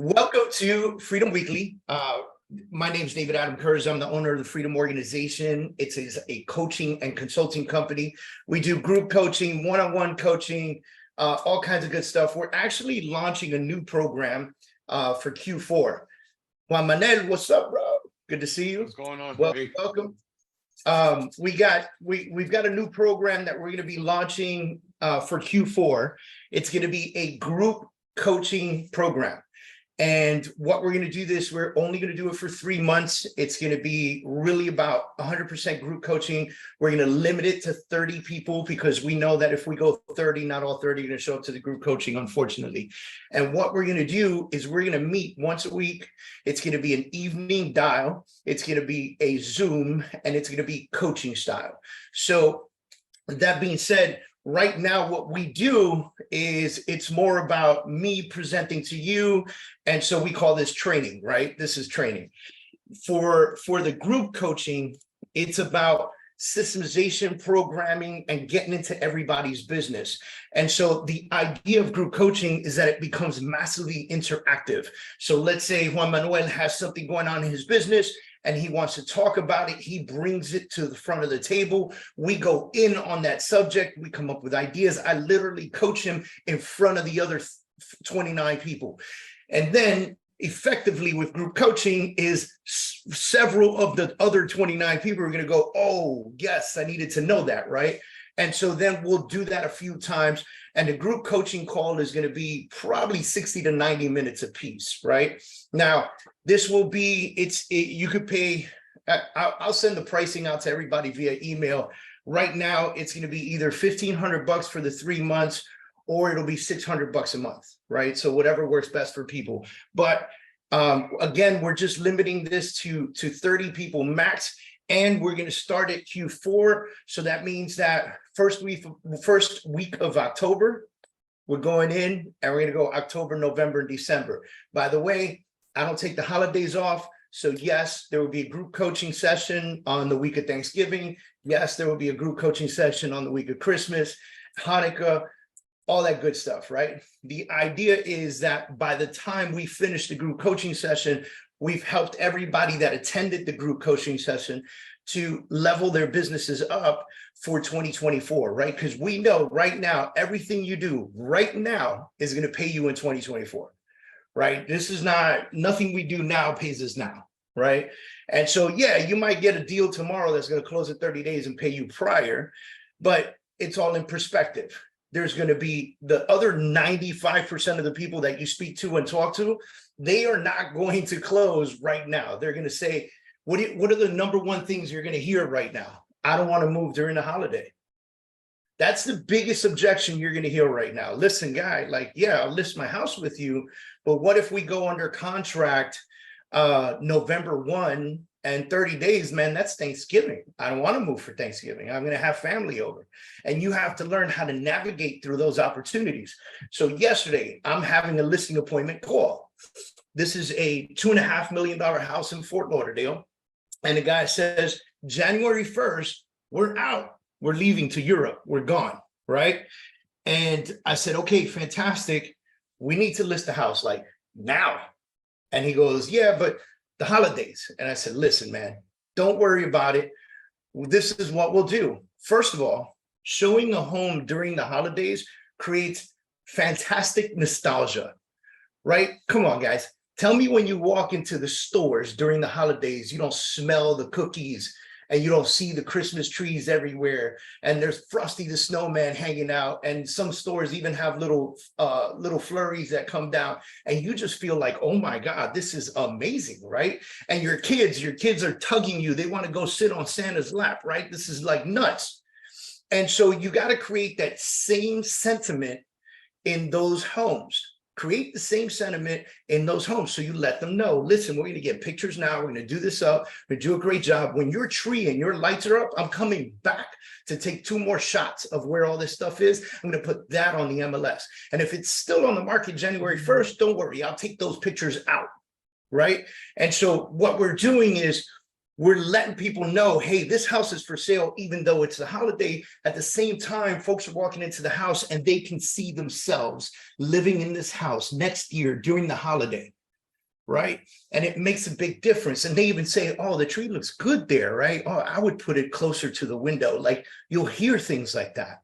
Welcome to Freedom Weekly. My name is David Adam Kurz. I'm the owner of the Freedom Organization. It is a coaching and consulting company. We do group coaching, one-on-one coaching, all kinds of good stuff. We're actually launching a new program for Q4. Juan Manuel, what's up, bro? Good to see you. What's going on? Welcome. We've got a new program that we're going to be launching for Q4. It's going to be a group coaching program. And what we're going to do this, we're only going to do it for 3 months. It's going to be really about 100% group coaching. We're going to limit it to 30 people because we know that if we go 30, not all 30 are going to show up to the group coaching, unfortunately. And what we're going to do is we're going to meet once a week. It's going to be an evening dial. It's going to be a Zoom, and it's going to be coaching style. So that being said, right now, what we do is it's more about me presenting to you. And so we call this training, right? This is training. For the group coaching, it's about systemization, programming, and getting into everybody's business. And so the idea of group coaching is that it becomes massively interactive. So let's say Juan Manuel has something going on in his business and he wants to talk about it. He brings it to the front of the table. We go in on that subject. We come up with ideas. I literally coach him in front of the other 29 people. And then effectively with group coaching is several of the other 29 people are going to go, oh, yes, I needed to know that, right? And so then we'll do that a few times. And the group coaching call is going to be probably 60 to 90 minutes a piece, right? Now, this will be, you could pay, I'll send the pricing out to everybody via email. Right now, it's going to be either $1,500 for the 3 months, or it'll be $600 a month, right? So whatever works best for people. But again, we're just limiting this to 30 people max. And we're going to start at Q4. So that means that first week of October, we're going in and we're going to go October, November, and December. By the way, I don't take the holidays off. So yes, there will be a group coaching session on the week of Thanksgiving. Yes, there will be a group coaching session on the week of Christmas, Hanukkah, all that good stuff, right? The idea is that by the time we finish the group coaching session, we've helped everybody that attended the group coaching session to level their businesses up for 2024, right? Because we know right now, everything you do right now is going to pay you in 2024, right? This is nothing we do now pays us now, right? And so, yeah, you might get a deal tomorrow that's going to close in 30 days and pay you prior, but it's all in perspective. There's going to be the other 95% of the people that you speak to and talk to, they are not going to close right now. They're going to say, what are the number one things you're going to hear right now? I don't want to move during the holiday. That's the biggest objection you're going to hear right now. Listen, guy, like, yeah, I'll list my house with you, but what if we go under contract November 1 and 30 days, man, that's Thanksgiving. I don't want to move for Thanksgiving. I'm going to have family over. And you have to learn how to navigate through those opportunities. So yesterday, I'm having a listing appointment call. This is a $2.5 million house in Fort Lauderdale. And the guy says, January 1st, we're out. We're leaving to Europe. We're gone, right? And I said, okay, fantastic. We need to list the house like now. And he goes, yeah, but the holidays. And I said, listen, man, don't worry about it. This is what we'll do. First of all, showing a home during the holidays creates fantastic nostalgia, right? Come on, guys. Tell me when you walk into the stores during the holidays, you don't smell the cookies and you don't see the Christmas trees everywhere. And there's Frosty the Snowman hanging out. And some stores even have little flurries that come down. And you just feel like, oh my God, this is amazing, right? And your kids are tugging you. They want to go sit on Santa's lap, right? This is like nuts. And so you got to create that same sentiment in those homes. Create the same sentiment in those homes. So you let them know, listen, we're going to get pictures now. We're going to do this up. We're going to do a great job. When your tree and your lights are up, I'm coming back to take 2 more shots of where all this stuff is. I'm going to put that on the MLS. And if it's still on the market January 1st, don't worry. I'll take those pictures out, right? And so what we're doing is we're letting people know, hey, this house is for sale, even though it's a holiday. At the same time, folks are walking into the house and they can see themselves living in this house next year during the holiday. right? And it makes a big difference. And they even say, oh, the tree looks good there, right? Oh, I would put it closer to the window. Like, you'll hear things like that,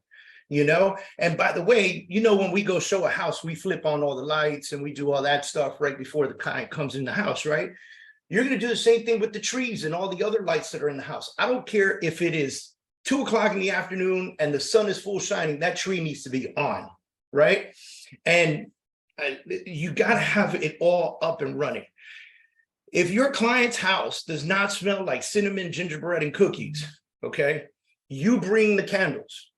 you know? And by the way, you know, when we go show a house, we flip on all the lights and we do all that stuff right before the client comes in the house, right? You're going to do the same thing with the trees and all the other lights that are in the house. I don't care if it is 2 o'clock in the afternoon and the sun is full shining, that tree needs to be on, right? And you got to have it all up and running. If your client's house does not smell like cinnamon, gingerbread, and cookies, okay, you bring the candles.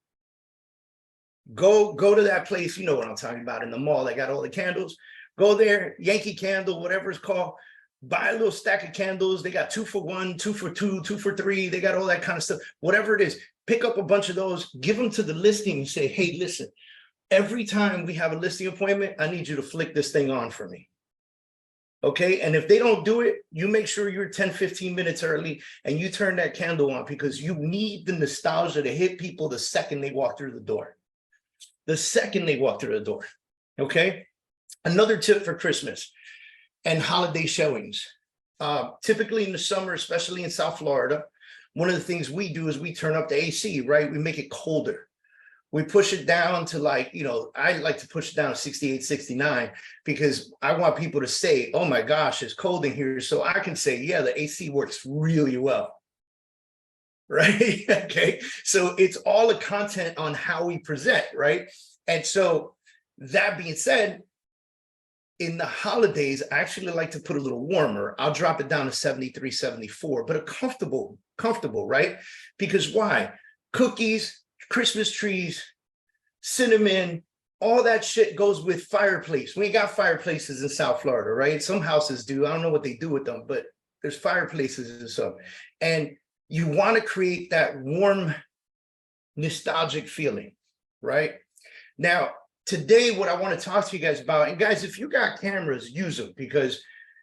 Go to that place, you know what I'm talking about, in the mall, they got all the candles. Go there, Yankee Candle, whatever it's called, buy a little stack of candles. They got 2 for 1, 2 for 2, 2 for 3. They got all that kind of stuff, whatever it is. Pick up a bunch of those, give them to the listing and say, hey, listen, every time we have a listing appointment, I need you to flick this thing on for me. Okay. And if they don't do it, you make sure you're 10, 15 minutes early and you turn that candle on, because you need the nostalgia to hit people the second they walk through the door. The second they walk through the door. Okay. Another tip for Christmas and holiday showings. Typically in the summer, especially in South Florida, one of the things we do is we turn up the AC, right? We make it colder. We push it down to, like, you know, I like to push it down to 68, 69, because I want people to say, oh my gosh, it's cold in here. So I can say, yeah, the AC works really well. Right? Okay. So it's all the content on how we present, right? And so that being said, in the holidays, I actually like to put a little warmer. I'll drop it down to 73, 74, but a comfortable, right? Because why? Cookies, Christmas trees, cinnamon, all that shit goes with fireplace. We ain't got fireplaces in South Florida, right? Some houses do. I don't know what they do with them, but there's fireplaces and stuff. And you want to create that warm, nostalgic feeling, right? Now, today, what I want to talk to you guys about, and guys, if you got cameras, use them, because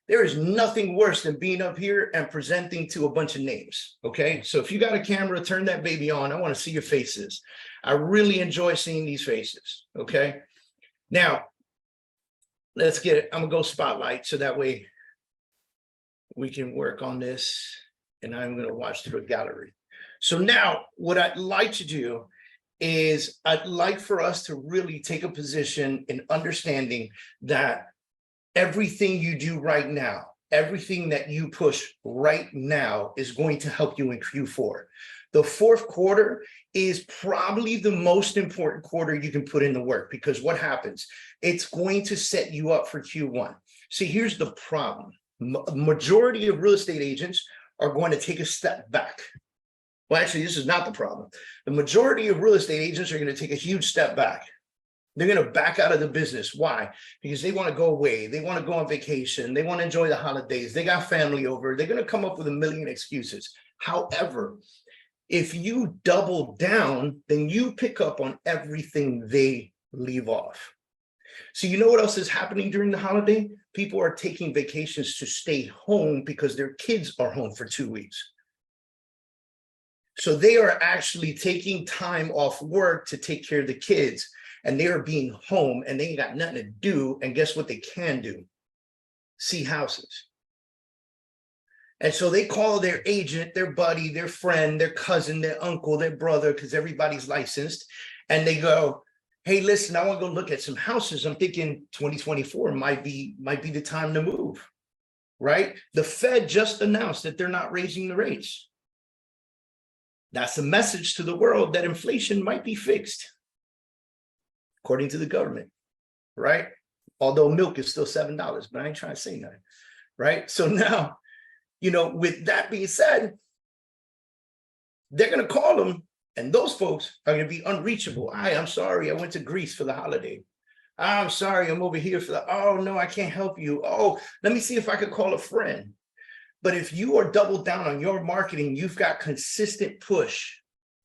there is nothing worse than being up here and presenting to a bunch of names, okay? So if you got a camera, turn that baby on. I want to see your faces. I really enjoy seeing these faces, okay? Now, let's get it. I'm going to go spotlight so that way we can work on this, and I'm going to watch through a gallery. So now what I'd like to do is I'd like for us to really take a position in understanding that everything you do right now, everything that you push right now is going to help you in Q4. The fourth quarter is probably the most important quarter you can put in the work, because what happens? It's going to set you up for Q1. See, here's the problem. Majority of real estate agents are going to take a step back. Well, actually, this is not the problem. The majority of real estate agents are going to take a huge step back. They're going to back out of the business. Why? Because they want to go away. They want to go on vacation. They want to enjoy the holidays. They got family over. They're going to come up with a million excuses. However, if you double down, then you pick up on everything they leave off. So you know what else is happening during the holiday? People are taking vacations to stay home because their kids are home for 2 weeks. So they are actually taking time off work to take care of the kids, and they are being home and they ain't got nothing to do. And guess what they can do? See houses. And so they call their agent, their buddy, their friend, their cousin, their uncle, their brother, because everybody's licensed. And they go, hey, listen, I want to go look at some houses. I'm thinking 2024 might be the time to move, right? The Fed just announced that they're not raising the rates. That's a message to the world that inflation might be fixed, according to the government, right? Although milk is still $7, but I ain't trying to say nothing, right? So now, you know, with that being said, they're going to call them, and those folks are going to be unreachable. I'm sorry, I went to Greece for the holiday. I'm sorry, I'm over here for the, oh, no, I can't help you. Oh, let me see if I could call a friend. But if you are doubled down on your marketing, you've got consistent push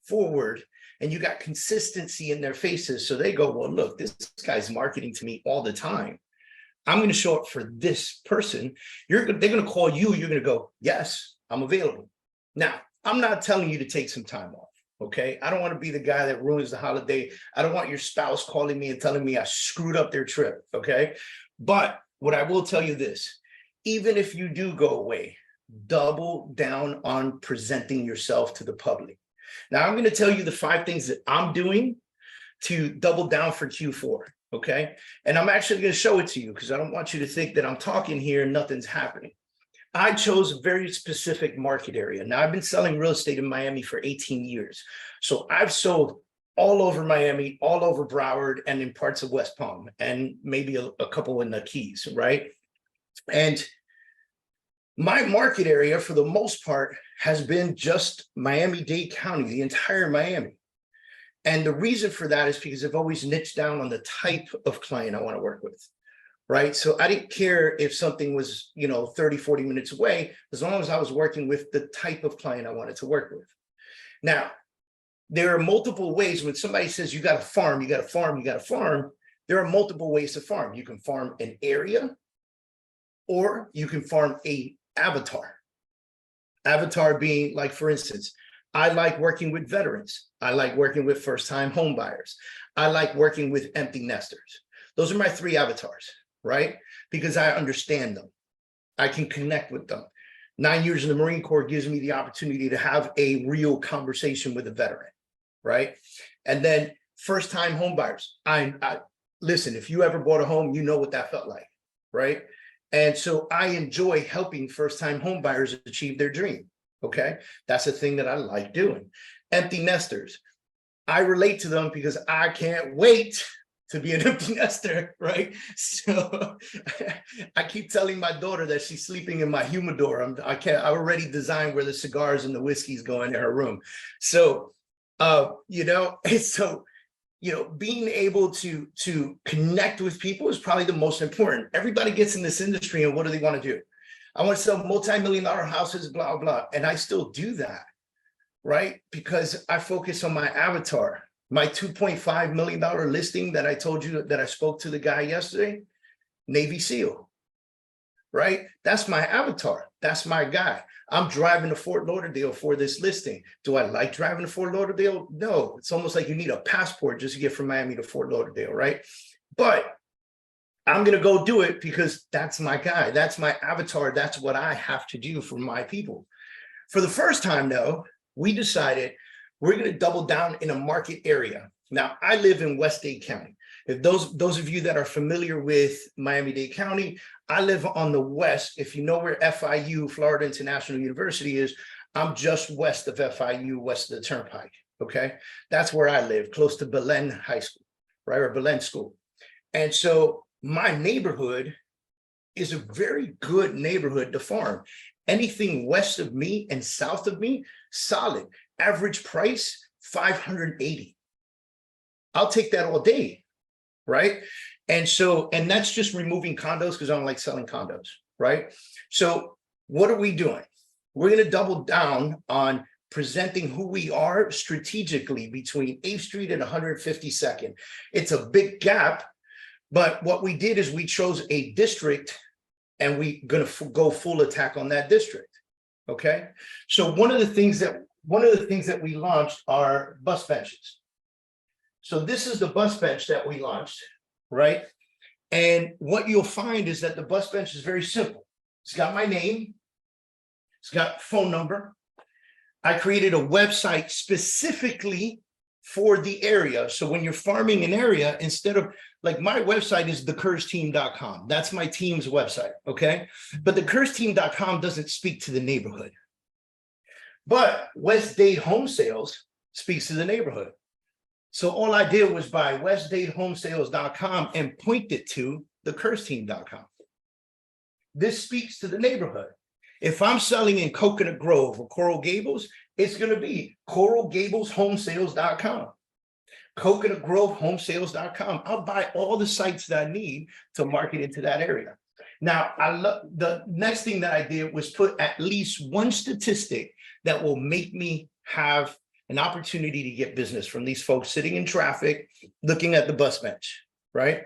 forward, and you got consistency in their faces. So they go, well, look, this guy's marketing to me all the time. I'm going to show up for this person. They're going to call you. You're going to go, yes, I'm available. Now, I'm not telling you to take some time off. Okay. I don't want to be the guy that ruins the holiday. I don't want your spouse calling me and telling me I screwed up their trip. Okay. But what I will tell you this, even if you do go away, double down on presenting yourself to the public. Now, I'm going to tell you the 5 things that I'm doing to double down for Q4, okay? And I'm actually going to show it to you because I don't want you to think that I'm talking here and nothing's happening. I chose a very specific market area. Now, I've been selling real estate in Miami for 18 years. So I've sold all over Miami, all over Broward, and in parts of West Palm, and maybe a couple in the Keys, right? And my market area, for the most part, has been just Miami-Dade County, the entire Miami. And the reason for that is because I've always niched down on the type of client I want to work with, right? So I didn't care if something was, 30, 40 minutes away, as long as I was working with the type of client I wanted to work with. Now, there are multiple ways. When somebody says you got to farm, you got to farm, you got to farm, there are multiple ways to farm. You can farm an area, or you can farm a avatar. Avatar being, like, for instance, I like working with veterans. I like working with first-time home buyers. I like working with empty nesters. Those are my 3 avatars, right? Because I understand them. I can connect with them. 9 years in the Marine Corps gives me the opportunity to have a real conversation with a veteran, right? And then first-time home buyers. I listen, if you ever bought a home, you know what that felt like, right? And so I enjoy helping first-time home buyers achieve their dream, okay? That's a thing that I like doing. Empty nesters. I relate to them because I can't wait to be an empty nester, right? So I keep telling my daughter that she's sleeping in my humidor. I already designed where the cigars and the whiskey's go in her room. So, being able to connect with people is probably the most important. Everybody gets in this industry, and what do they want to do? I want to sell multi-million-dollar houses, blah, blah. And I still do that, right? Because I focus on my avatar. My $2.5 million listing that I told you that I spoke to the guy yesterday, Navy SEAL, right? That's my avatar. That's my guy. I'm driving to Fort Lauderdale for this listing. Do I like driving to Fort Lauderdale? No, it's almost like you need a passport just to get from Miami to Fort Lauderdale, right? But I'm going to go do it because that's my guy. That's my avatar. That's what I have to do for my people. For the first time, though, we decided we're going to double down in a market area. Now, I live in West Dade County. If those of you that are familiar with Miami-Dade County, I live on the west. If you know where FIU, Florida International University is, I'm just west of FIU, west of the Turnpike, okay? That's where I live, close to Belen High School, right, or Belen School. And so my neighborhood is a very good neighborhood to farm. Anything west of me and south of me, solid. Average price, $580. I'll take that all day, right? And that's just removing condos because I don't like selling condos, right? So what are we doing? We're going to double down on presenting who we are strategically between 8th Street and 152nd. It's a big gap, but what we did is we chose a district and we're going to go full attack on that district, okay? So one of the things that we launched are bus benches. So this is the bus bench that we launched, right? And what you'll find is that the bus bench is very simple. It's got my name. It's got phone number. I created a website specifically for the area. So when you're farming an area, instead of, like, my website is thekurzteam.com. That's my team's website, okay? But thekurzteam.com doesn't speak to the neighborhood. But West Dade Home Sales speaks to the neighborhood. So all I did was buy westdadehomesales.com and point it to thekurzteam.com. This speaks to the neighborhood. If I'm selling in Coconut Grove or Coral Gables, it's going to be coralgableshomesales.com. Coconut Grove homesales.com. I'll buy all the sites that I need to market into that area. Now, the next thing that I did was put at least one statistic that will make me have an opportunity to get business from these folks sitting in traffic, looking at the bus bench, right?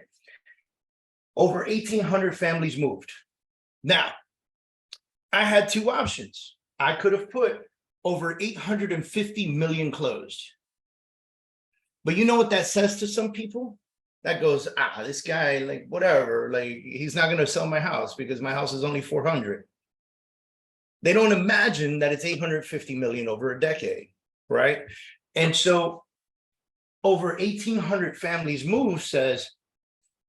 Over 1,800 families moved. Now, I had 2 options. I could have put over 850 million closed. But you know what that says to some people? that goes, this guy, like, whatever, like, he's not going to sell my house because my house is only 400. They don't imagine that it's 850 million over a decade, right? And so over 1,800 families move says,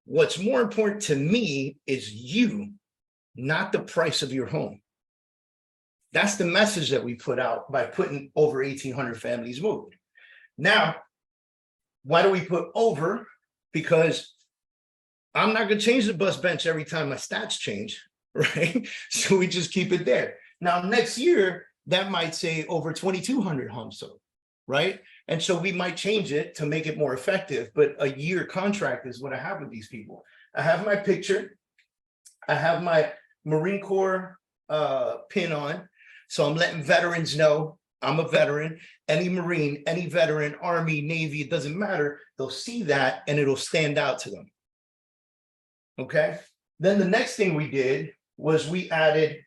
what's more important to me is you, not the price of your home. That's the message that we put out by putting over 1,800 families moved. Now, why do we put over? Because I'm not going to change the bus bench every time my stats change, right? So we just keep it there. Now, next year, that might say over 2,200 homes sold, right? And so we might change it to make it more effective, but a year contract is what I have with these people. I have my picture. I have my Marine Corps pin on. So I'm letting veterans know I'm a veteran. Any Marine, any veteran, Army, Navy, it doesn't matter. They'll see that and it'll stand out to them. Okay. Then the next thing we did was we added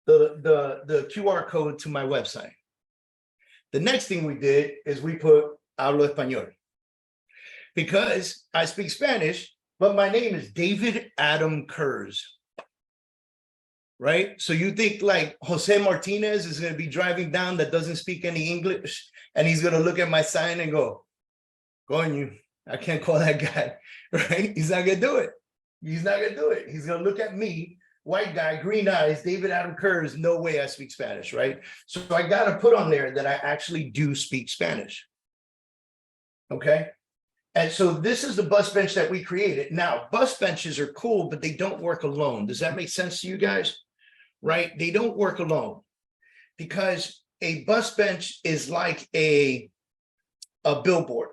the QR code to my website. The next thing we did is we put hablo español because I speak Spanish, but my name is David Adam Kurz. Right? So you think like Jose Martinez is going to be driving down that doesn't speak any English and he's going to look at my sign and go, "Coño, I can't call that guy," right? He's not going to do it. He's not going to do it. He's going to look at me, white guy, green eyes, David Adam Kurz, no way I speak Spanish, right? So I got to put on there that I actually do speak Spanish. Okay? And so this is the bus bench that we created. Now, bus benches are cool, but they don't work alone. Does that make sense to you guys? Right? They don't work alone because a bus bench is like a billboard.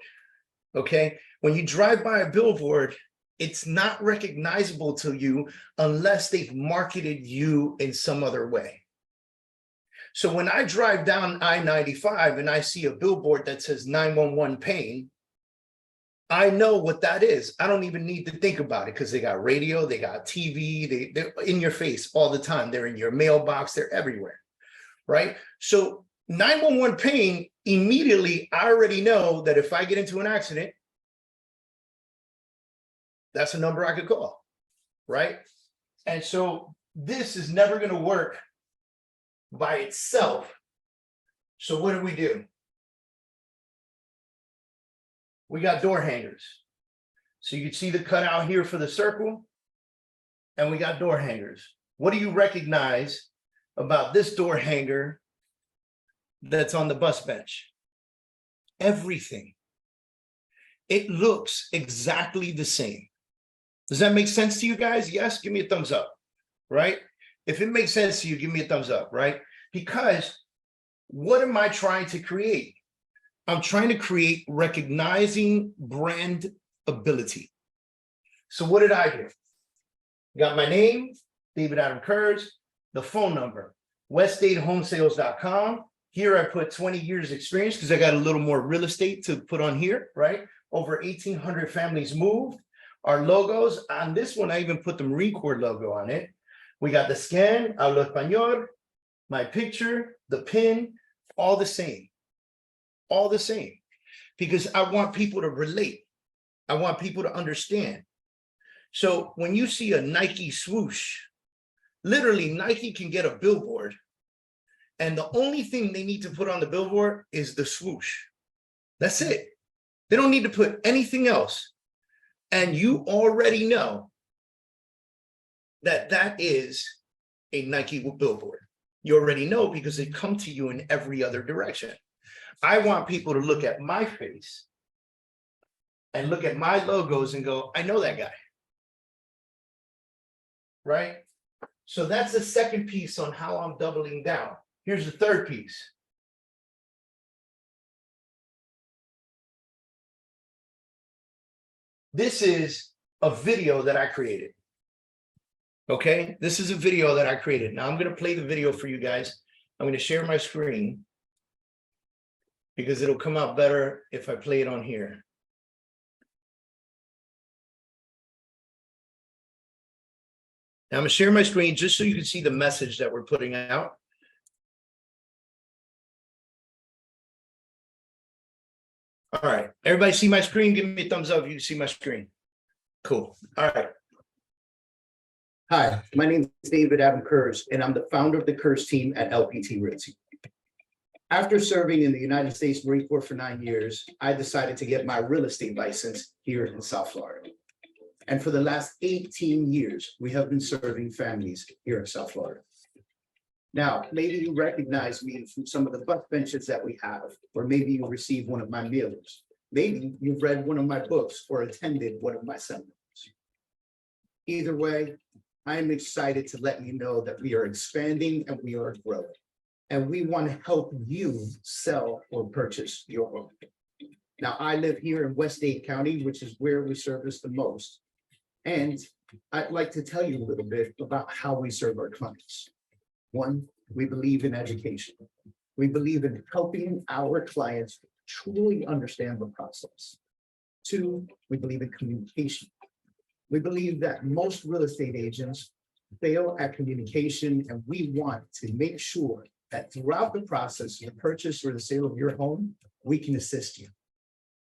Okay. When you drive by a billboard, it's not recognizable to you unless they've marketed you in some other way. So when I drive down I-95 and I see a billboard that says 911 pain, I know what that is. I don't even need to think about it because they got radio, they got TV, they're in your face all the time. They're in your mailbox, they're everywhere, right? So 911 pain, immediately, I already know that if I get into an accident, that's a number I could call, right? And so this is never going to work by itself. So what do? We got door hangers. So you can see the cutout here for the circle, and we got door hangers. What do you recognize about this door hanger that's on the bus bench? Everything. It looks exactly the same. Does that make sense to you guys? Yes, give me a thumbs up, right? If it makes sense to you, give me a thumbs up, right? Because what am I trying to create? I'm trying to create recognizing brand ability. So what did I do? Got my name, David Adam Kurz, the phone number, weststatehomesales.com. Here I put 20 years experience because I got a little more real estate to put on here, right? Over 1,800 families moved. Our logos, on this one, I even put the Marine Corps logo on it. We got the scan, hablo español, my picture, the pin, all the same. All the same, because I want people to relate. I want people to understand. So when you see a Nike swoosh, literally Nike can get a billboard and the only thing they need to put on the billboard is the swoosh. That's it. They don't need to put anything else. And you already know that that is a Nike billboard. You already know because they come to you in every other direction. I want people to look at my face and look at my logos and go, I know that guy. Right? So that's the second piece on how I'm doubling down. Here's the third piece. This is a video that I created. Okay? This is a video that I created. Now I'm going to play the video for you guys. I'm going to share my screen, because it'll come out better if I play it on here. Now I'm gonna share my screen just so you can see the message that we're putting out. All right, everybody see my screen? Give me a thumbs up if you can see my screen. Cool. All right. Hi, my name is David Adam Kurz, and I'm the founder of the Kurz team at LPT Realty. After serving in the United States Marine Corps for 9 years, I decided to get my real estate license here in South Florida. And for the last 18 years, we have been serving families here in South Florida. Now, maybe you recognize me from some of the bus benches that we have, or maybe you received one of my mailers. Maybe you've read one of my books or attended one of my seminars. Either way, I am excited to let you know that we are expanding and we are growing. And we want to help you sell or purchase your home. Now, I live here in West Dade County, which is where we service the most. And I'd like to tell you a little bit about how we serve our clients. One, we believe in education. We believe in helping our clients truly understand the process. Two, we believe in communication. We believe that most real estate agents fail at communication, and we want to make sure that throughout the process, the purchase or the sale of your home, we can assist you.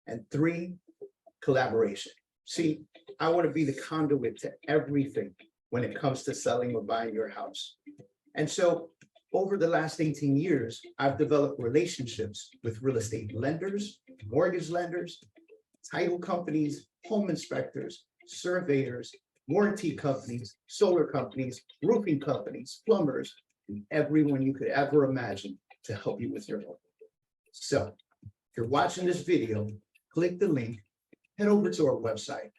And three, collaboration. See, I want to be the conduit to everything when it comes to selling or buying your house. And so over the last 18 years, I've developed relationships with real estate lenders, mortgage lenders, title companies, home inspectors, surveyors, warranty companies, solar companies, roofing companies, plumbers, and everyone you could ever imagine to help you with your home. So if you're watching this video, click the link, head over to our website,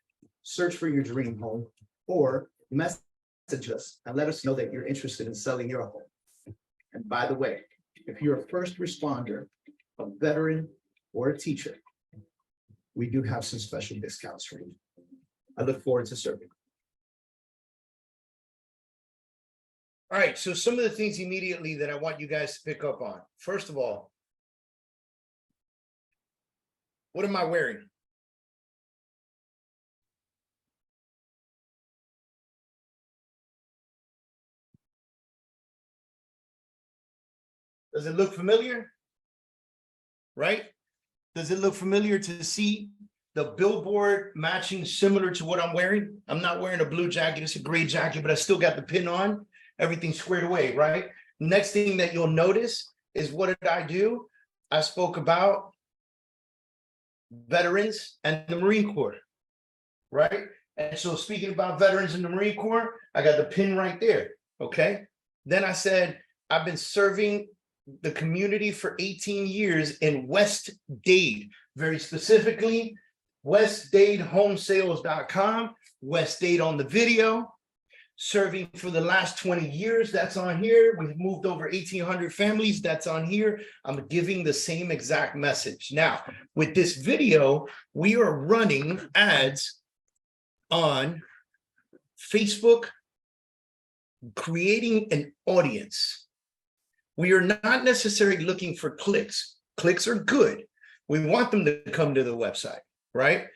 search for your dream home, or message us and let us know that you're interested in selling your home. And by the way, if you're a first responder, a veteran, or a teacher, we do have some special discounts for you. I look forward to serving. All right. So some of the things immediately that I want you guys to pick up on. First of all, what am I wearing? Does it look familiar? Right? Does it look familiar to see the billboard matching similar to what I'm wearing? I'm not wearing a blue jacket, it's a gray jacket, but I still got the pin on, everything squared away, right? Next thing that you'll notice is, what did I do? I spoke about veterans and the Marine Corps, right? And so speaking about veterans and the Marine Corps, I got the pin right there, okay? Then I said, I've been serving the community for 18 years in West Dade, very specifically, westdadehomesales.com, West Dade on the video, serving for the last 20 years, that's on here. We've moved over 1,800 families, that's on here. I'm giving the same exact message. Now, with this video, we are running ads on Facebook, creating an audience. We are not necessarily looking for clicks. Clicks are good. We want them to come to the website, right?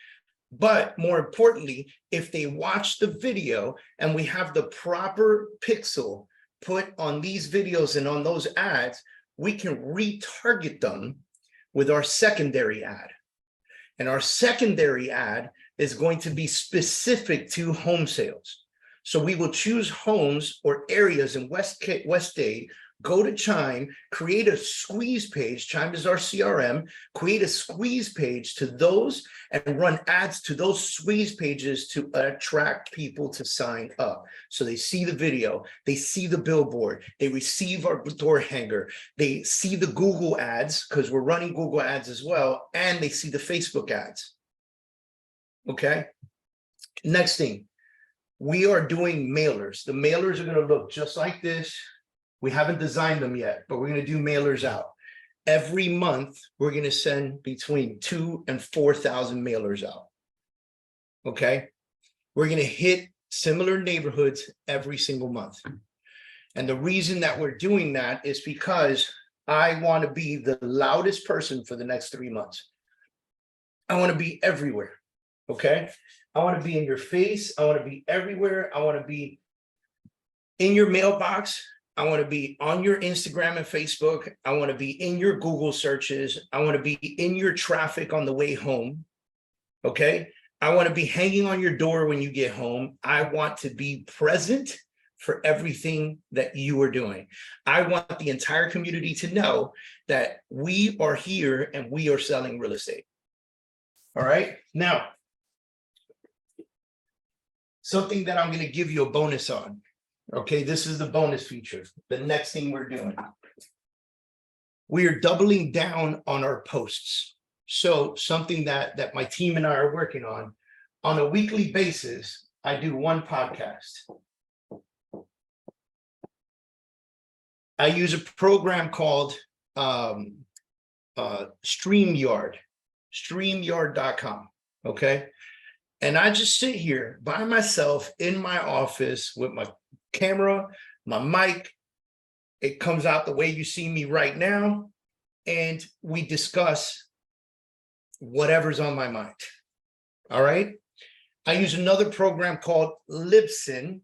But more importantly, if they watch the video and we have the proper pixel put on these videos and on those ads, we can retarget them with our secondary ad. And our secondary ad is going to be specific to home sales. So we will choose homes or areas in West Dade, go to Chime, create a squeeze page. Chime is our CRM, create a squeeze page to those and run ads to those squeeze pages to attract people to sign up. So they see the video, they see the billboard, they receive our door hanger, they see the Google ads, because we're running Google ads as well, and they see the Facebook ads. Okay. Next thing, we are doing mailers. The mailers are going to look just like this. We haven't designed them yet, but we're going to do mailers out. Every month, we're going to send between 2,000 and 4,000 mailers out. Okay. We're going to hit similar neighborhoods every single month. And the reason that we're doing that is because I want to be the loudest person for the next 3 months. I want to be everywhere. Okay. I want to be in your face. I want to be everywhere. I want to be in your mailbox. I want to be on your Instagram and Facebook. I want to be in your Google searches. I want to be in your traffic on the way home. Okay. I want to be hanging on your door when you get home. I want to be present for everything that you are doing. I want the entire community to know that we are here and we are selling real estate. All right. Now, something that I'm going to give you a bonus on. Okay, this is the bonus feature. The next thing we're doing. We are doubling down on our posts. So something that my team and I are working on a weekly basis, I do one podcast. I use a program called StreamYard, StreamYard.com. Okay. And I just sit here by myself in my office with my camera, my mic. It comes out the way you see me right now. And we discuss whatever's on my mind. All right. I use another program called Libsyn,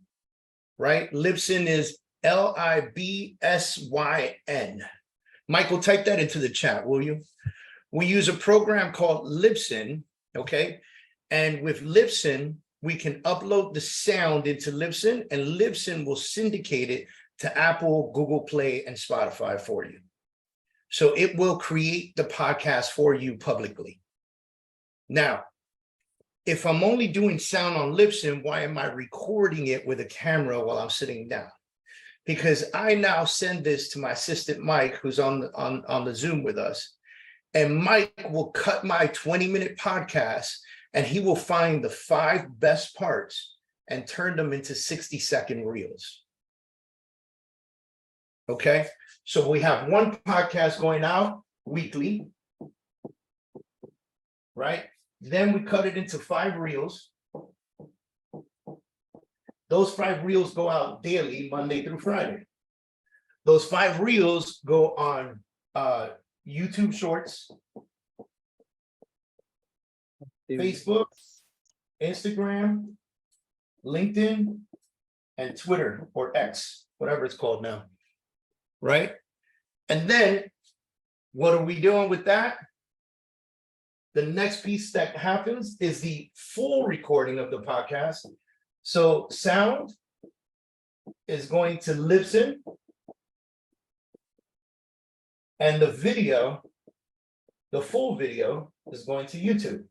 right? Libsyn is Libsyn. Michael, type that into the chat, will you? We use a program called Libsyn, okay? And with Libsyn, we can upload the sound into Libsyn, and Libsyn will syndicate it to Apple, Google Play, and Spotify for you. So it will create the podcast for you publicly. Now, if I'm only doing sound on Libsyn, why am I recording it with a camera while I'm sitting down? Because I now send this to my assistant, Mike, who's on the Zoom with us. And Mike will cut my 20-minute podcast, and he will find the 5 best parts and turn them into 60-second reels. Okay, so we have one podcast going out weekly, right? Then we cut it into 5 reels. Those 5 reels go out daily, Monday through Friday. Those 5 reels go on YouTube Shorts, Facebook, Instagram, LinkedIn, and Twitter, or X, whatever it's called now, right? And then what are we doing with that? The next piece that happens is the full recording of the podcast. So sound is going to Libsyn, and the video, the full video, is going to YouTube.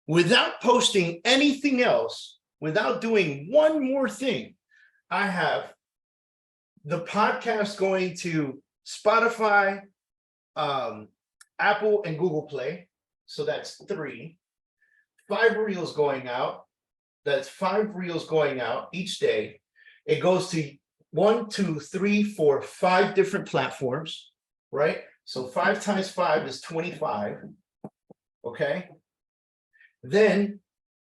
Without posting anything else, without doing one more thing, I have the podcast going to Spotify, Apple, and Google Play. So that's 3. 5 reels going out. That's 5 reels going out each day. It goes to 1, 2, 3, 4, 5 different platforms, right? So 5 times 5 is 25. Okay. Then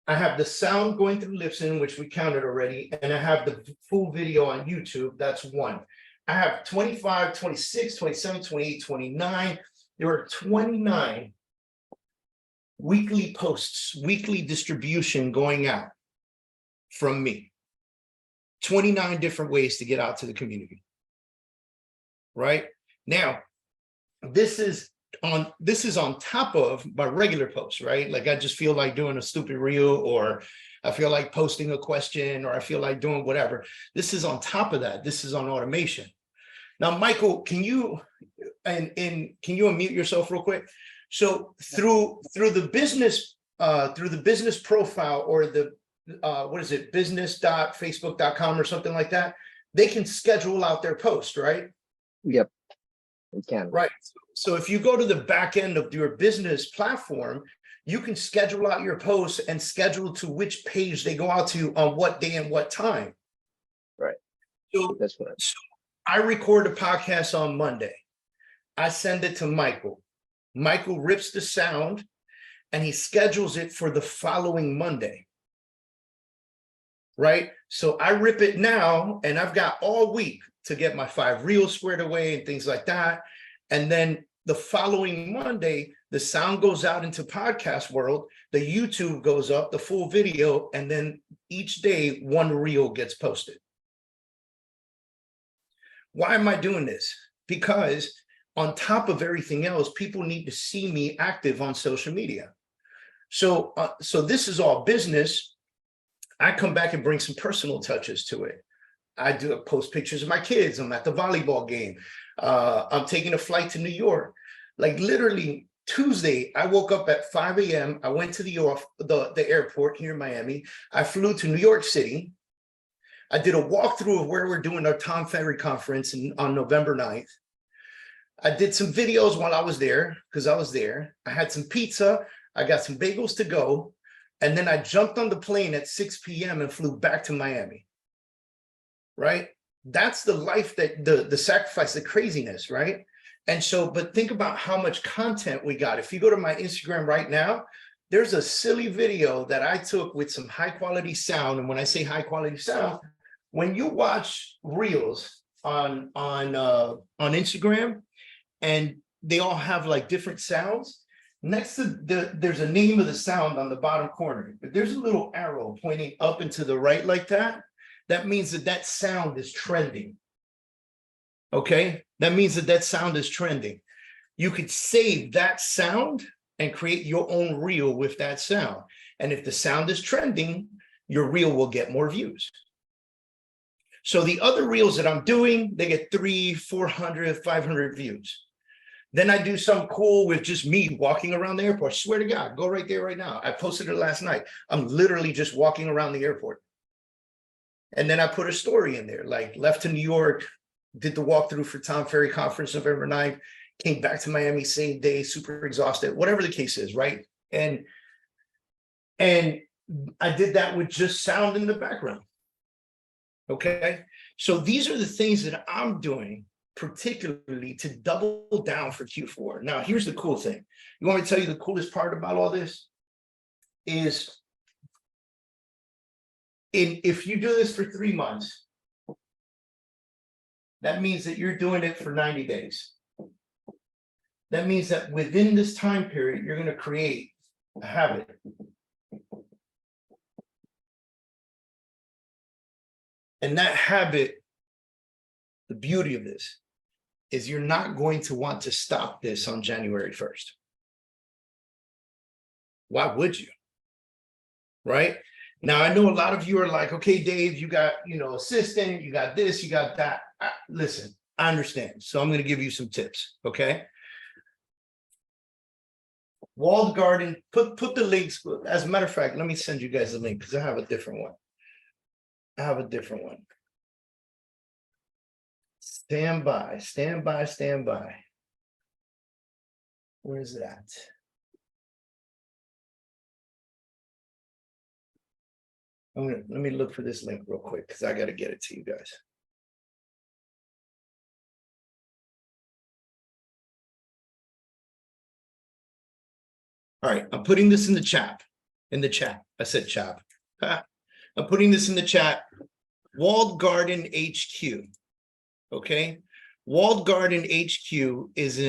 I have the sound going through Libsyn, which we counted already, and I have the full video on YouTube. That's 1. I have 25, 26, 27, 28, 29. There are 29 weekly posts, weekly distribution going out from me. 29 different ways to get out to the community. Right? Now, this is on top of my regular posts, right? Like I just feel like doing a stupid reel, or I feel like posting a question, or I feel like doing whatever. This is on top of that. This is on automation. Now, Michael, can you unmute yourself real quick? So through the business profile, or the business.facebook.com or something like that, they can schedule out their post, right? Yep, we can. Right. So if you go to the back end of your business platform, you can schedule out your posts and schedule to which page they go out to on what day and what time. Right. So, that's right. So I record a podcast on Monday. I send it to Michael. Michael rips the sound and he schedules it for the following Monday. Right? So I rip it now, and I've got all week to get my 5 reels squared away and things like that. And then the following Monday, the sound goes out into podcast world, the YouTube goes up, the full video, and then each day 1 reel gets posted. Why am I doing this? Because on top of everything else, people need to see me active on social media. So, so this is all business. I come back and bring some personal touches to it. I do post pictures of my kids. I'm at the volleyball game. I'm taking a flight to New York. Like literally Tuesday, I woke up at 5 a.m. I went to the airport here in Miami. I flew to New York City. I did a walkthrough of where we're doing our Tom Ferry conference on November 9th. I did some videos while I was there because I was there. I had some pizza. I got some bagels to go. And then I jumped on the plane at 6 p.m. and flew back to Miami. Right? That's the life that the sacrifice, the craziness, right? And so, but think about how much content we got. If you go to my Instagram right now, there's a silly video that I took with some high quality sound. And when I say high quality sound, when you watch reels on Instagram and they all have like different sounds, next to there's a name of the sound on the bottom corner, but there's a little arrow pointing up and to the right like that. That means that that sound is trending. Okay, that means that that sound is trending. You could save that sound and create your own reel with that sound. And if the sound is trending, your reel will get more views. So the other reels that I'm doing, they get 300, 400, 500 views. Then I do something cool with just me walking around the airport. I swear to God, go right there right now. I posted it last night. I'm literally just walking around the airport. And then I put a story in there, like left to New York, did the walkthrough for Tom Ferry conference November 9th, came back to Miami same day, super exhausted, whatever the case is, right? And I did that with just sound in the background. Okay, so these are the things that I'm doing particularly to double down for Q4. Now, here's the cool thing. You want me to tell you the coolest part about all this is if you do this for 3 months, that means that you're doing it for 90 days. That means that within this time period, you're going to create a habit. And that habit, the beauty of this is you're not going to want to stop this on January 1st. Why would you? Right? Now, I know a lot of you are like, okay, Dave, you got, assistant, you got this, you got that. Listen, I understand. So I'm going to give you some tips. Okay. Walled garden, put the links. As a matter of fact, let me send you guys the link because I have a different one. Stand by. Where is it at? Let me look for this link real quick because I got to get it to you guys. All right, I'm putting this in the chat. I said chat. I'm putting this in the chat. Walled Garden HQ. Okay, Walled Garden HQ is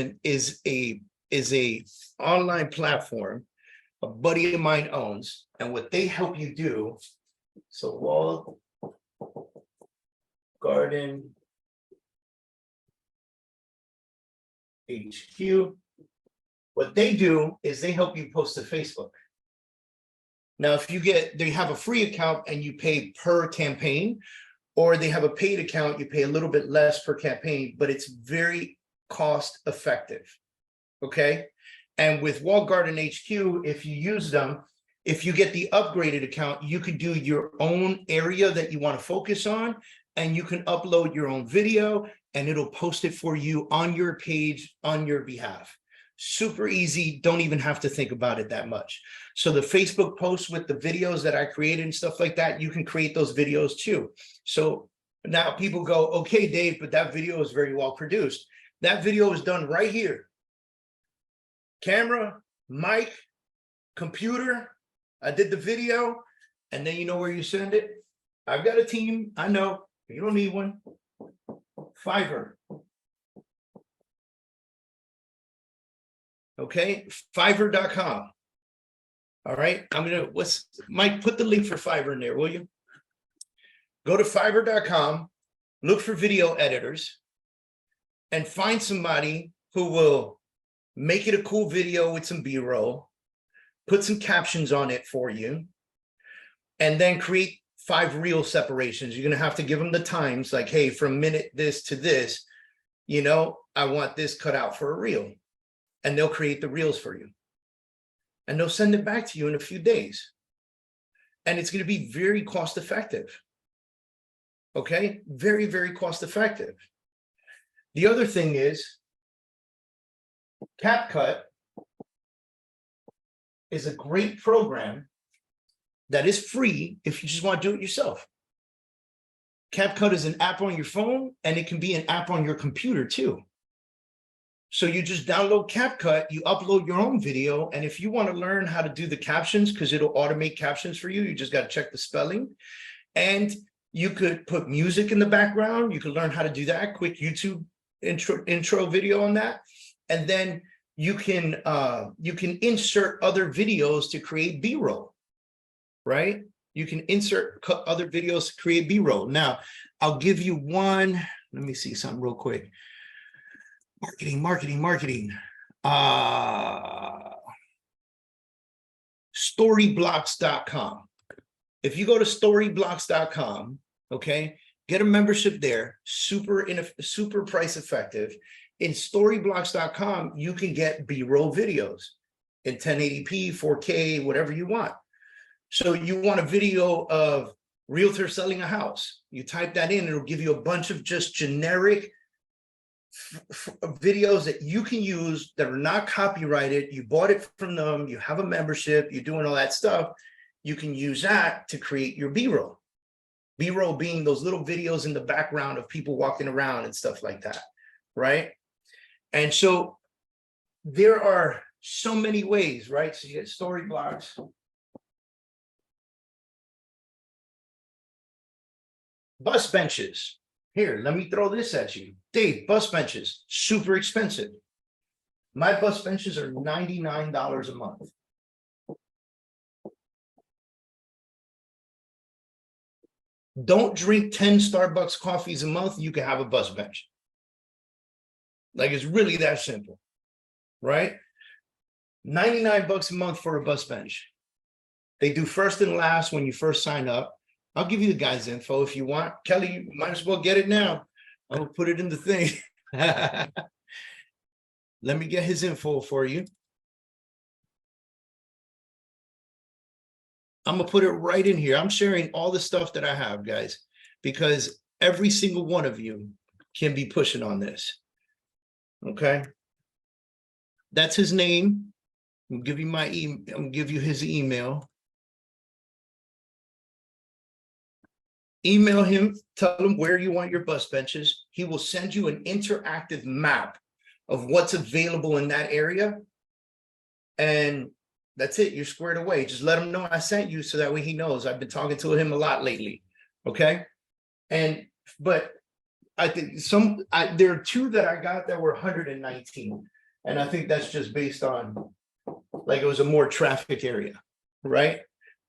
a online platform a buddy of mine owns, and what they help you do. So Walled Garden HQ. What they do is they help you post to Facebook. Now, if they have a free account and you pay per campaign, or they have a paid account, you pay a little bit less per campaign, but it's very cost effective. Okay. And with Walled Garden HQ, if you use them, if you get the upgraded account, you can do your own area that you want to focus on, and you can upload your own video and it'll post it for you on your page on your behalf. Super easy. Don't even have to think about it that much. So the Facebook posts with the videos that I created and stuff like that, you can create those videos too. So now people go, okay, Dave, but that video is very well produced. That video is done right here. Camera, mic, computer. I did the video, and then you know where you send it. I've got a team. I know you don't need one. Fiverr. Okay, Fiverr.com. All right, Mike, put the link for Fiverr in there, will you? Go to Fiverr.com, look for video editors, and find somebody who will make it a cool video with some B-roll, put some captions on it for you, and then create 5 reel separations. You're going to have to give them the times, like, hey, from minute this to this, you know, I want this cut out for a reel. And they'll create the reels for you. And they'll send it back to you in a few days. And it's going to be very cost effective. Okay, very, very cost effective. The other thing is, CapCut is a great program that is free if you just want to do it yourself. CapCut is an app on your phone, and it can be an app on your computer too. So you just download CapCut, you upload your own video, and if you want to learn how to do the captions, because it'll automate captions for you, you just got to check the spelling. And you could put music in the background. You could learn how to do that, quick YouTube intro video on that. And then you can insert other videos to create B-roll, right? You can insert other videos to create B-roll. Now, I'll give you one. Let me see something real quick. Marketing. Storyblocks.com. If you go to storyblocks.com, okay, get a membership there, super price effective. In storyblocks.com, you can get B-roll videos in 1080p, 4K, whatever you want. So you want a video of realtor selling a house. You type that in, it'll give you a bunch of just generic videos that you can use that are not copyrighted. You bought it from them, you have a membership, you're doing all that stuff. You can use that to create your B-roll. B-roll being those little videos in the background of people walking around and stuff like that, right? And so there are so many ways, right? So you get story blocks. Bus benches. Here, let me throw this at you. Dave, bus benches, super expensive. My bus benches are $99 a month. Don't drink 10 Starbucks coffees a month, you can have a bus bench. Like, it's really that simple, right? 99 bucks a month for a bus bench. They do first and last when you first sign up. I'll give you the guy's info if you want. Kelly, you might as well get it now. I'm gonna put it in the thing. Let me get his info for you. I'm gonna put it right in here. I'm sharing all the stuff that I have, guys, because every single one of you can be pushing on this. Okay. That's his name. I'll give you my email. I'm gonna give you his email. Email him, tell him where you want your bus benches. He will send you an interactive map of what's available in that area. And that's it, you're squared away. Just let him know I sent you so that way he knows. I've been talking to him a lot lately, okay? But I think there are 2 that I got that were 119. And I think that's just based on, like, it was a more traffic area, right?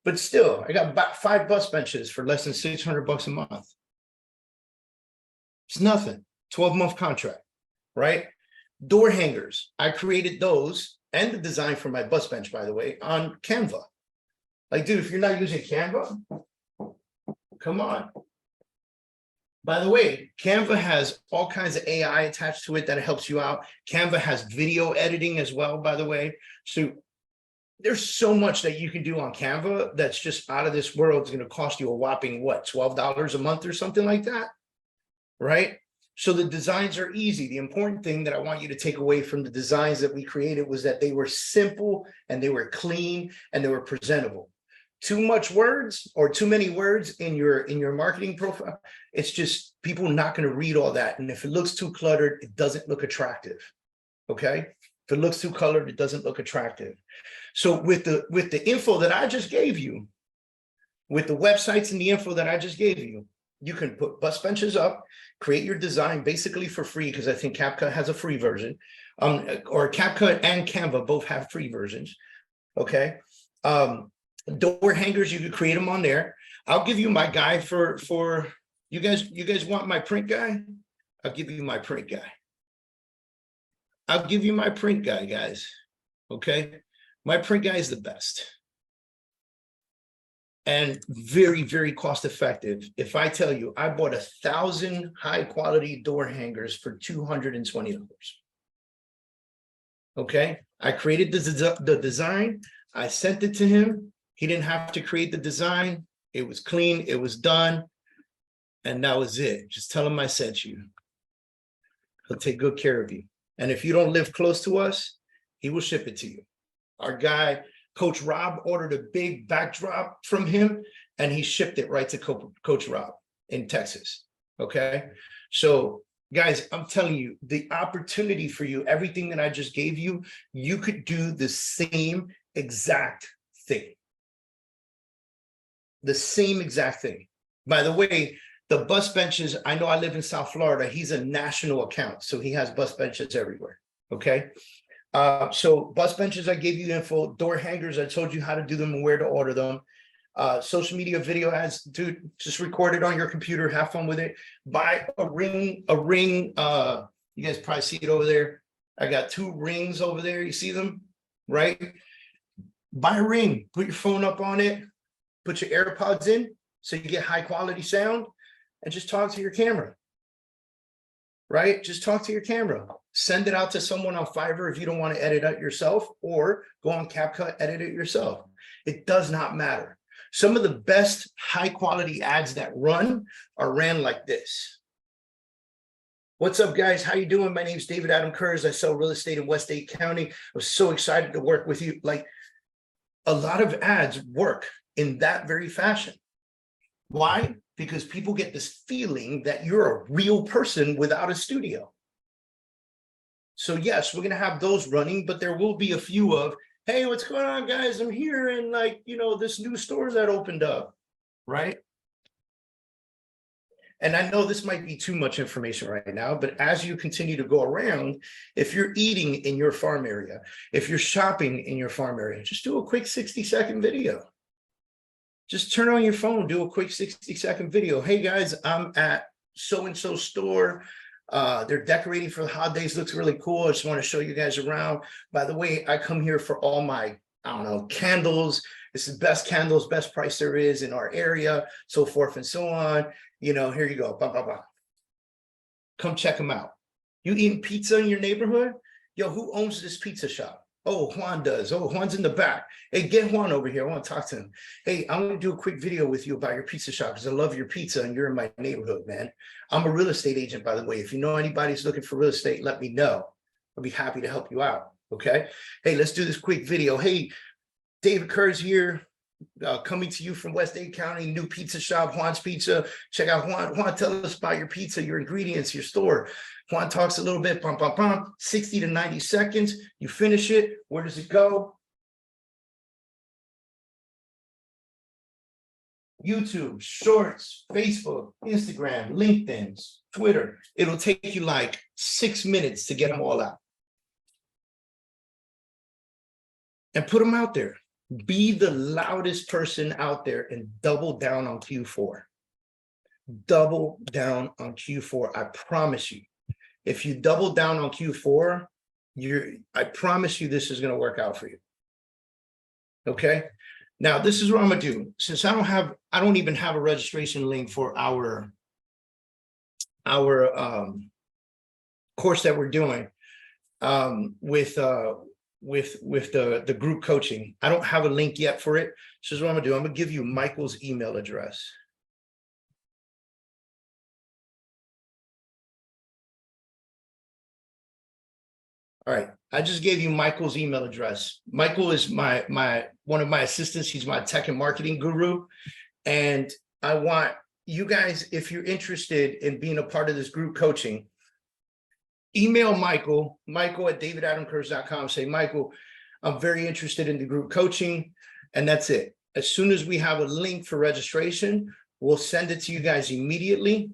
But still, I got about 5 bus benches for less than 600 bucks a month. It's nothing. 12-month contract, right? Door hangers. I created those and the design for my bus bench, by the way, on Canva. Like, dude, if you're not using Canva, come on. By the way, Canva has all kinds of AI attached to it that helps you out. Canva has video editing as well, by the way. So there's so much that you can do on Canva that's just out of this world. It's going to cost you a whopping, what, $12 a month or something like that, right? So the designs are easy. The important thing that I want you to take away from the designs that we created was that they were simple and they were clean and they were presentable. Too much words or too many words in your marketing profile, it's just people are not going to read all that. And if it looks too cluttered, it doesn't look attractive. Okay? If it looks too colored, it doesn't look attractive. So with the info that I just gave you, with the websites and the info that I just gave you, you can put bus benches up, create your design basically for free, because I think CapCut has a free version, or CapCut and Canva both have free versions. Okay. Door hangers, you could create them on there. I'll give you my guy for you guys. You guys want my print guy? I'll give you my print guy. I'll give you my print guy, guys. Okay. My print guy is the best. And very, very cost effective. If I tell you, I bought 1,000 high quality door hangers for $220. Okay, I created the design. I sent it to him. He didn't have to create the design. It was clean. It was done. And that was it. Just tell him I sent you. He'll take good care of you. And if you don't live close to us, he will ship it to you. Our guy, Coach Rob, ordered a big backdrop from him, and he shipped it right to Coach Rob in Texas. Okay. So guys, I'm telling you, the opportunity for you, everything that I just gave you, you could do the same exact thing. The same exact thing. By the way, the bus benches, I know I live in South Florida. He's a national account, so he has bus benches everywhere. Okay. So bus benches, I gave you info. Door hangers, I told you how to do them and where to order them. Social media video ads, dude, just record it on your computer, have fun with it. Buy a ring, you guys probably see it over there. I got 2 rings over there, you see them, right? Buy a ring, put your phone up on it, put your AirPods in so you get high quality sound, and just talk to your camera, right? Just talk to your camera. Send it out to someone on Fiverr if you don't want to edit it yourself, or go on CapCut, edit it yourself. It does not matter. Some of the best high quality ads that run are ran like this. What's up, guys? How you doing? My name is David Adam Kurz. I sell real estate in West Dade County. I'm so excited to work with you. Like, a lot of ads work in that very fashion. Why? Because people get this feeling that you're a real person without a studio. So yes, we're going to have those running, but there will be a few of, hey, what's going on, guys? I'm here, and like, you know, this new store that opened up, right? And I know this might be too much information right now, but as you continue to go around, if you're eating in your farm area, if you're shopping in your farm area, just do a quick 60-second video. Just turn on your phone, do a quick 60-second video. Hey guys, I'm at so-and-so store. They're decorating for the holidays, looks really cool. I just want to show you guys around. By the way, I come here for all my, I don't know, candles. It's the best candles, best price there is in our area, so forth and so on. You know, here you go. Blah, blah, blah. Come check them out. You eating pizza in your neighborhood? Yo, who owns this pizza shop? Oh, Juan does. Oh, Juan's in the back. Hey, get Juan over here. I want to talk to him. Hey, I want to do a quick video with you about your pizza shop because I love your pizza and you're in my neighborhood, man. I'm a real estate agent, by the way. If you know anybody's looking for real estate, let me know. I'll be happy to help you out. Okay. Hey, let's do this quick video. Hey, David Kurz here, coming to you from West Dade County, new pizza shop, Juan's Pizza. Check out Juan. Juan, tell us about your pizza, your ingredients, your store. Juan talks a little bit, 60 to 90 seconds. You finish it. Where does it go? YouTube, Shorts, Facebook, Instagram, LinkedIn, Twitter. It'll take you like 6 minutes to get them all out. And put them out there. Be the loudest person out there and double down on Q4. Double down on Q4. I promise you. If you double down on Q4, I promise you this is going to work out for you. Okay. Now, this is what I'm going to do. Since I don't even have a registration link for our course that we're doing with the group coaching. I don't have a link yet for it. So this is what I'm going to do. I'm going to give you Michael's email address. All right, I just gave you Michael's email address. Michael is one of my assistants. He's my tech and marketing guru. And I want you guys, if you're interested in being a part of this group coaching, email Michael at davidadamkurz.com. Say, Michael, I'm very interested in the group coaching. And that's it. As soon as we have a link for registration, we'll send it to you guys immediately.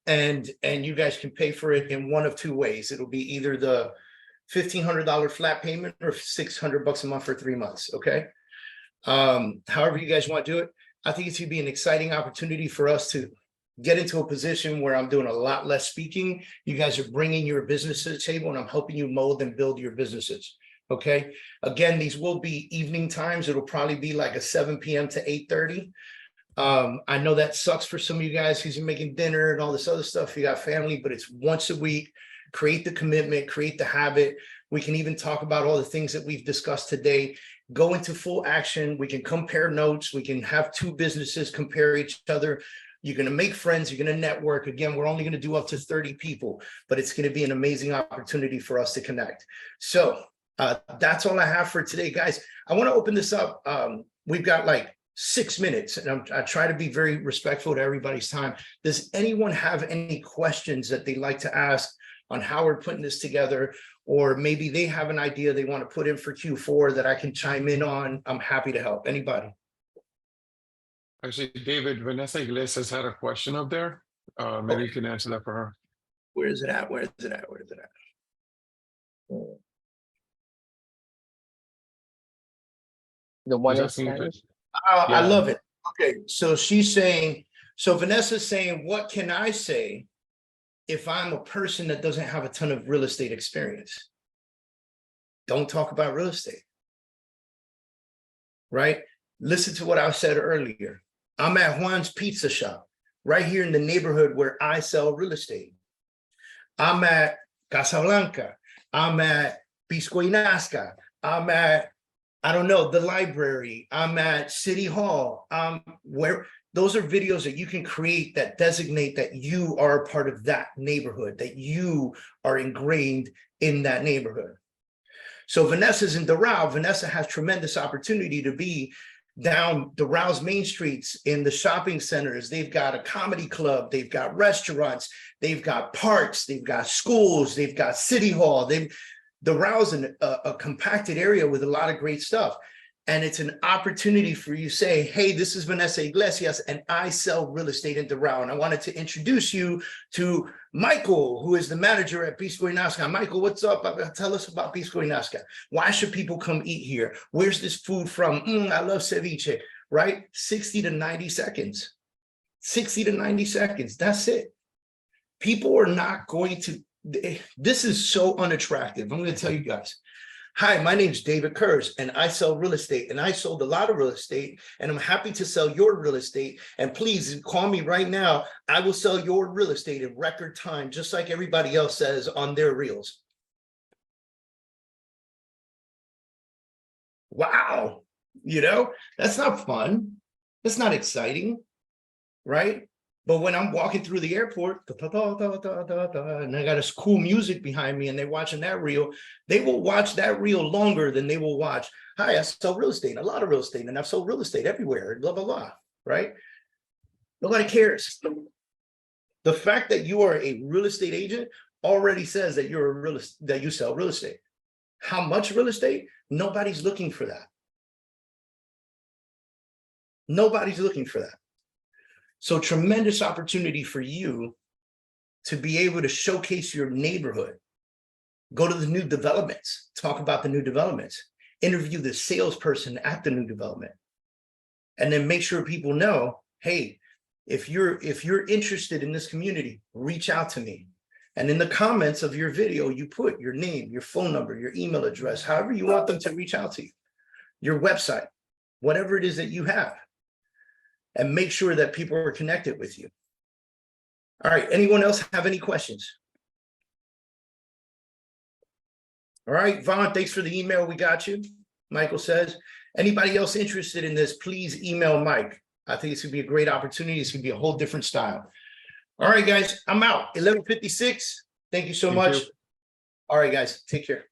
And you guys can pay for it in one of 2 ways. It'll be either the $1,500 flat payment or $600 a month for 3 months. Okay. However you guys want to do it. I think it's going to be an exciting opportunity for us to get into a position where I'm doing a lot less speaking. You guys are bringing your business to the table and I'm helping you mold and build your businesses. Okay, again, these will be evening times. It'll probably be like a 7 p.m. to 8:30. I know that sucks for some of you guys because you're making dinner and all this other stuff. You got family, but it's once a week. Create the commitment, create the habit. We can even talk about all the things that we've discussed today. Go into full action. We can compare notes. We can have two businesses compare each other. You're going to make friends. You're going to network. Again, we're only going to do up to 30 people, but it's going to be an amazing opportunity for us to connect. So that's all I have for today, guys. I want to open this up. We've got like 6 minutes, and I try to be very respectful to everybody's time. Does anyone have any questions that they'd like to ask on how we're putting this together, or maybe they have an idea they want to put in for Q4 that I can chime in on? I'm happy to help anybody. Actually, David, Vanessa Iglesias had a question up there. Maybe you can answer that for her. Where is it at? Where is it at? Where is it at? The one in Is that Spanish? Oh, I Yeah. love it. Okay, so she's saying, so Vanessa's saying, what can I say if I'm a person that doesn't have a ton of real estate experience? Don't talk about real estate, right? Listen to what I said earlier. I'm at Juan's Pizza Shop right here in the neighborhood where I sell real estate. I'm at Casablanca. I'm at Pisco y Nazca. I'm at, I don't know, the library. I'm at City Hall. Where those are videos that you can create that designate that you are a part of that neighborhood, that you are ingrained in that neighborhood. So Vanessa's in Doral. Vanessa has tremendous opportunity to be down Doral's main streets in the shopping centers. They've got a comedy club. They've got restaurants. They've got parks. They've got schools. They've got City Hall. Doral's in a compacted area with a lot of great stuff. And it's an opportunity for you to say, hey, this is Vanessa Iglesias, and I sell real estate in Doral. And I wanted to introduce you to Michael, who is the manager at Pisco y Nazca. Michael, what's up? Tell us about Pisco y Nazca. Why should people come eat here? Where's this food from? I love ceviche, right? 60 to 90 seconds. 60 to 90 seconds. That's it. People are not going to, this is so unattractive. I'm going to tell you guys. Hi, my name is David Kurz, and I sell real estate, and I sold a lot of real estate, and I'm happy to sell your real estate. And please call me right now. I will sell your real estate in record time, just like everybody else says on their reels. Wow. You know, that's not fun. That's not exciting, right? But when I'm walking through the airport, and I got this cool music behind me and they're watching that reel, they will watch that reel longer than they will watch, hi, I sell real estate, a lot of real estate, and I've sold real estate everywhere, blah, blah, blah, right? Nobody cares. The fact that you are a real estate agent already says that that you sell real estate. How much real estate? Nobody's looking for that. Nobody's looking for that. So tremendous opportunity for you to be able to showcase your neighborhood. Go to the new developments, talk about the new developments, interview the salesperson at the new development, and then make sure people know, hey, if you're interested in this community, reach out to me. And in the comments of your video, you put your name, your phone number, your email address, however you want them to reach out to you, your website, whatever it is that you have. And make sure that people are connected with you. All right, anyone else have any questions? All right, Vaughn, thanks for the email, we got you. Michael says, anybody else interested in this, please email Mike. I think it's gonna be a great opportunity. It's gonna be a whole different style. All right, guys, I'm out, 11:56. Thank you so much. You. All right, guys, take care.